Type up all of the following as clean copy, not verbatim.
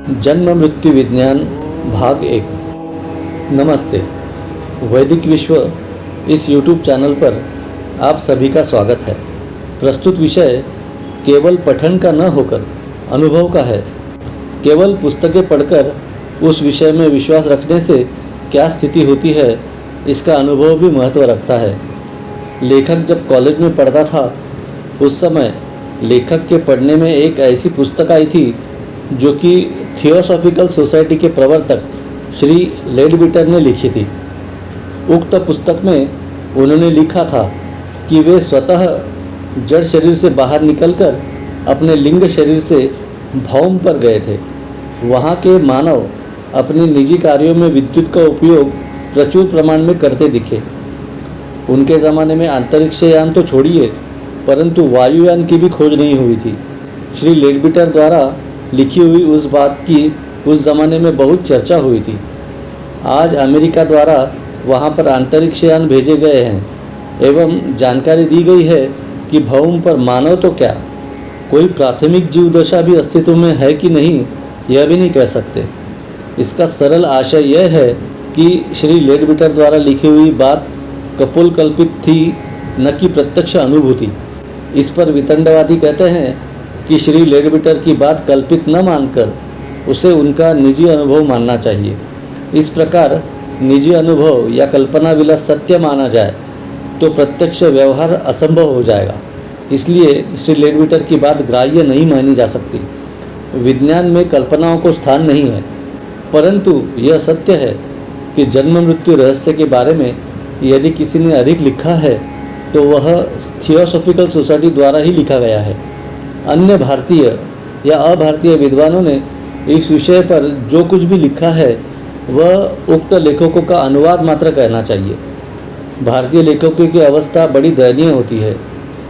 जन्म मृत्यु विज्ञान भाग 1। नमस्ते। वैदिक विश्व इस YouTube चैनल पर आप सभी का स्वागत है। प्रस्तुत विषय केवल पठन का न होकर अनुभव का है। केवल पुस्तकें पढ़कर उस विषय में विश्वास रखने से क्या स्थिति होती है, इसका अनुभव भी महत्व रखता है। लेखक जब कॉलेज में पढ़ता था, उस समय लेखक के पढ़ने में एक ऐसी पुस्तक आई थी जो कि थियोसॉफिकल सोसाइटी के प्रवर्तक श्री लेडबिटर ने लिखी थी। उक्त पुस्तक में उन्होंने लिखा था कि वे स्वतः जड़ शरीर से बाहर निकलकर अपने लिंग शरीर से भौम पर गए थे। वहाँ के मानव अपने निजी कार्यों में विद्युत का उपयोग प्रचुर प्रमाण में करते दिखे। उनके ज़माने में अंतरिक्ष यान तो छोड़िए, परंतु वायुयान की भी खोज नहीं हुई थी। श्री लेडबिटर द्वारा लिखी हुई उस बात की उस ज़माने में बहुत चर्चा हुई थी। आज अमेरिका द्वारा वहाँ पर अंतरिक्ष यान भेजे गए हैं एवं जानकारी दी गई है कि भौम पर मानव तो क्या, कोई प्राथमिक जीव दशा भी अस्तित्व में है कि नहीं, यह भी नहीं कह सकते। इसका सरल आशय यह है कि श्री लेडबिटर द्वारा लिखी हुई बात कपोलकल्पित थी, न कि प्रत्यक्ष अनुभूति। इस पर वितंडवादी कहते हैं कि श्री लेडबिटर की बात कल्पित न मानकर उसे उनका निजी अनुभव मानना चाहिए। इस प्रकार निजी अनुभव या कल्पना विलास सत्य माना जाए तो प्रत्यक्ष व्यवहार असंभव हो जाएगा। इसलिए श्री लेडबिटर की बात ग्राह्य नहीं मानी जा सकती। विज्ञान में कल्पनाओं को स्थान नहीं है, परंतु यह सत्य है कि जन्म मृत्यु रहस्य के बारे में यदि किसी ने अधिक लिखा है तो वह थियोसॉफिकल सोसाइटी द्वारा ही लिखा गया है। अन्य भारतीय या अभारतीय विद्वानों ने इस विषय पर जो कुछ भी लिखा है वह उक्त लेखकों का अनुवाद मात्र कहना चाहिए। भारतीय लेखकों की अवस्था बड़ी दयनीय होती है।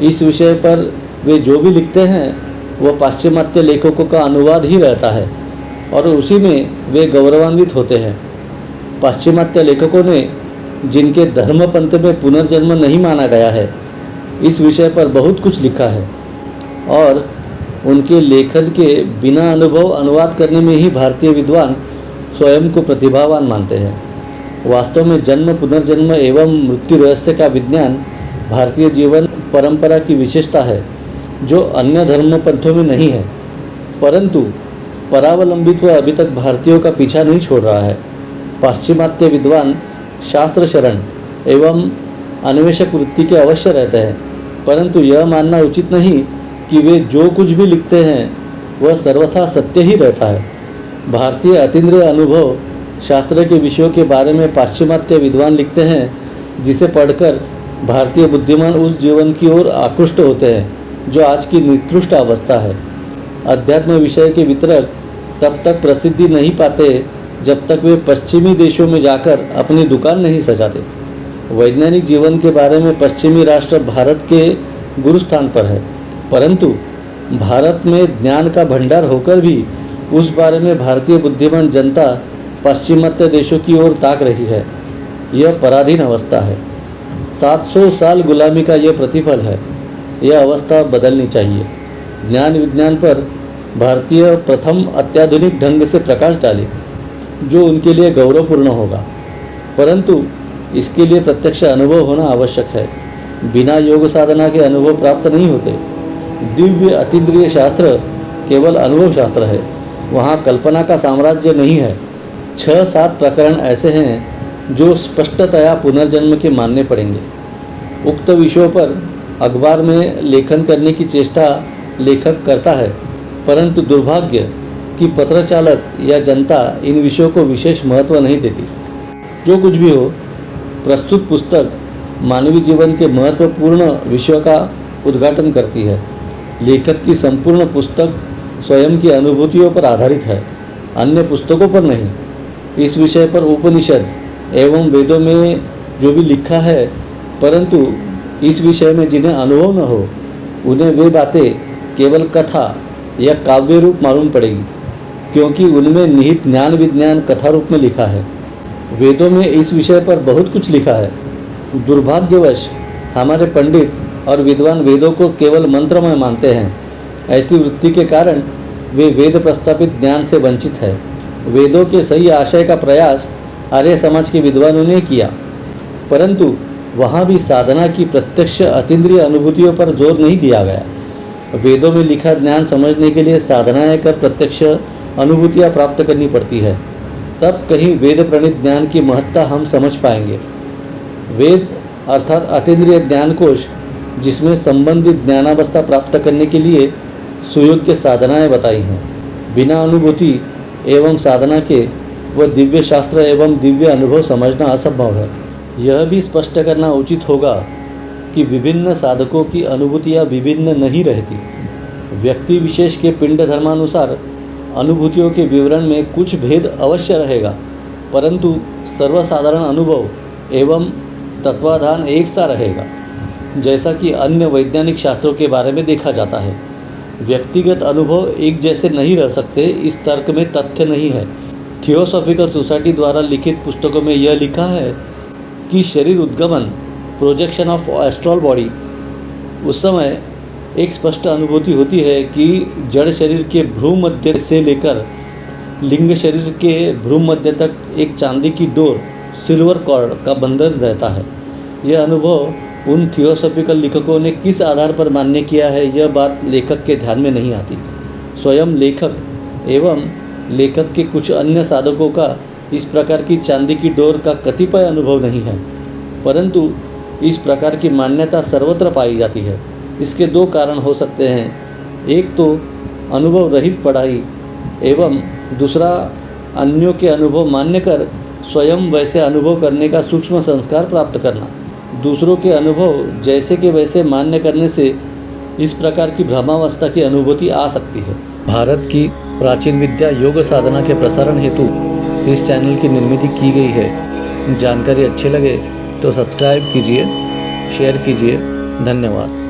इस विषय पर वे जो भी लिखते हैं वह पाश्चिमात्य लेखकों का अनुवाद ही रहता है और उसी में वे गौरवान्वित होते हैं। पाश्चिमात्य लेखकों ने, जिनके धर्मपंथ में पुनर्जन्म नहीं माना गया है, इस विषय पर बहुत कुछ लिखा है और उनके लेखन के बिना अनुभव अनुवाद करने में ही भारतीय विद्वान स्वयं को प्रतिभावान मानते हैं। वास्तव में जन्म पुनर्जन्म एवं मृत्यु रहस्य का विज्ञान भारतीय जीवन परंपरा की विशेषता है, जो अन्य धर्मपंथों में नहीं है। परंतु परावलंबित्व अभी तक भारतीयों का पीछा नहीं छोड़ रहा है। पाश्चिमात्य विद्वान शास्त्र शरण एवं अन्वेषक वृत्ति के अवश्य रहते हैं, परंतु यह मानना उचित नहीं कि वे जो कुछ भी लिखते हैं वह सर्वथा सत्य ही रहता है। भारतीय अतीन्द्रिय अनुभव शास्त्र के विषयों के बारे में पाश्चिमात्य विद्वान लिखते हैं, जिसे पढ़कर भारतीय बुद्धिमान उस जीवन की ओर आकृष्ट होते हैं जो आज की निकृष्ट अवस्था है। अध्यात्म विषय के वितरक तब तक प्रसिद्धि नहीं पाते जब तक वे पश्चिमी देशों में जाकर अपनी दुकान नहीं सजाते। वैज्ञानिक जीवन के बारे में पश्चिमी राष्ट्र भारत के गुरुस्थान पर है, परंतु भारत में ज्ञान का भंडार होकर भी उस बारे में भारतीय बुद्धिमान जनता पश्चिमात्य देशों की ओर ताक रही है। यह पराधीन अवस्था है। 700 साल गुलामी का यह प्रतिफल है। यह अवस्था बदलनी चाहिए। ज्ञान विज्ञान पर भारतीय प्रथम अत्याधुनिक ढंग से प्रकाश डाले, जो उनके लिए गौरवपूर्ण होगा, परंतु इसके लिए प्रत्यक्ष अनुभव होना आवश्यक है। बिना योग साधना के अनुभव प्राप्त नहीं होते। दिव्य अतीन्द्रिय शास्त्र केवल अनुभव शास्त्र है, वहाँ कल्पना का साम्राज्य नहीं है। 6-7 प्रकरण ऐसे हैं जो स्पष्टतया पुनर्जन्म के मानने पड़ेंगे। उक्त विषयों पर अखबार में लेखन करने की चेष्टा लेखक करता है, परंतु दुर्भाग्य कि पत्रचालक या जनता इन विषयों को विशेष महत्व नहीं देती। जो कुछ भी हो, प्रस्तुत पुस्तक मानवीय जीवन के महत्वपूर्ण विषयों का उद्घाटन करती है। लेखक की संपूर्ण पुस्तक स्वयं की अनुभूतियों पर आधारित है, अन्य पुस्तकों पर नहीं। इस विषय पर उपनिषद एवं वेदों में जो भी लिखा है, परंतु इस विषय में जिन्हें अनुभव न हो, उन्हें वे बातें केवल कथा या काव्य रूप मालूम पड़ेगी, क्योंकि उनमें निहित ज्ञान विज्ञान कथा रूप में लिखा है। वेदों में इस विषय पर बहुत कुछ लिखा है। दुर्भाग्यवश हमारे पंडित और विद्वान वेदों को केवल मंत्रमय मानते हैं। ऐसी वृत्ति के कारण वे वेद प्रस्तापित ज्ञान से वंचित है। वेदों के सही आशय का प्रयास आर्य समाज के विद्वानों ने किया, परंतु वहाँ भी साधना की प्रत्यक्ष अतीन्द्रिय अनुभूतियों पर जोर नहीं दिया गया। वेदों में लिखा ज्ञान समझने के लिए साधनाएं कर प्रत्यक्ष अनुभूतियाँ प्राप्त करनी पड़ती है, तब कहीं वेद प्रणीत ज्ञान की महत्ता हम समझ पाएंगे। वेद अर्थात अतीन्द्रिय ज्ञान कोश, जिसमें संबंधित ज्ञानावस्था प्राप्त करने के लिए सुयोग्य साधनाएं बताई हैं। बिना अनुभूति एवं साधना के वह दिव्य शास्त्र एवं दिव्य अनुभव समझना असंभव है। यह भी स्पष्ट करना उचित होगा कि विभिन्न साधकों की अनुभूतियाँ विभिन्न नहीं रहती। व्यक्ति विशेष के पिंड धर्मानुसार अनुभूतियों के विवरण में कुछ भेद अवश्य रहेगा, परंतु सर्वसाधारण अनुभव एवं तत्वाधान एक सा रहेगा, जैसा कि अन्य वैज्ञानिक शास्त्रों के बारे में देखा जाता है। व्यक्तिगत अनुभव एक जैसे नहीं रह सकते, इस तर्क में तथ्य नहीं है। थियोसॉफिकल सोसाइटी द्वारा लिखित पुस्तकों में यह लिखा है कि शरीर उद्गमन, प्रोजेक्शन ऑफ एस्ट्रल बॉडी, उस समय एक स्पष्ट अनुभूति होती है कि जड़ शरीर के भ्रूमध्य से लेकर लिंग शरीर के भ्रूमध्य तक एक चांदी की डोर, सिल्वर कॉर्ड का बंधन रहता है। यह अनुभव उन थियोसॉफिकल लेखकों ने किस आधार पर मान्य किया है, यह बात लेखक के ध्यान में नहीं आती। स्वयं लेखक एवं लेखक के कुछ अन्य साधकों का इस प्रकार की चांदी की डोर का कतिपय अनुभव नहीं है, परंतु इस प्रकार की मान्यता सर्वत्र पाई जाती है। इसके दो कारण हो सकते हैं, एक तो अनुभव रहित पढ़ाई एवं दूसरा अन्यों के अनुभव मान्य कर स्वयं वैसे अनुभव करने का सूक्ष्म संस्कार प्राप्त करना। दूसरों के अनुभव जैसे के वैसे मान्य करने से इस प्रकार की भ्रमावस्था की अनुभूति आ सकती है। भारत की प्राचीन विद्या योग साधना के प्रसारण हेतु इस चैनल की निर्मित की गई है। जानकारी अच्छी लगे तो सब्सक्राइब कीजिए, शेयर कीजिए। धन्यवाद।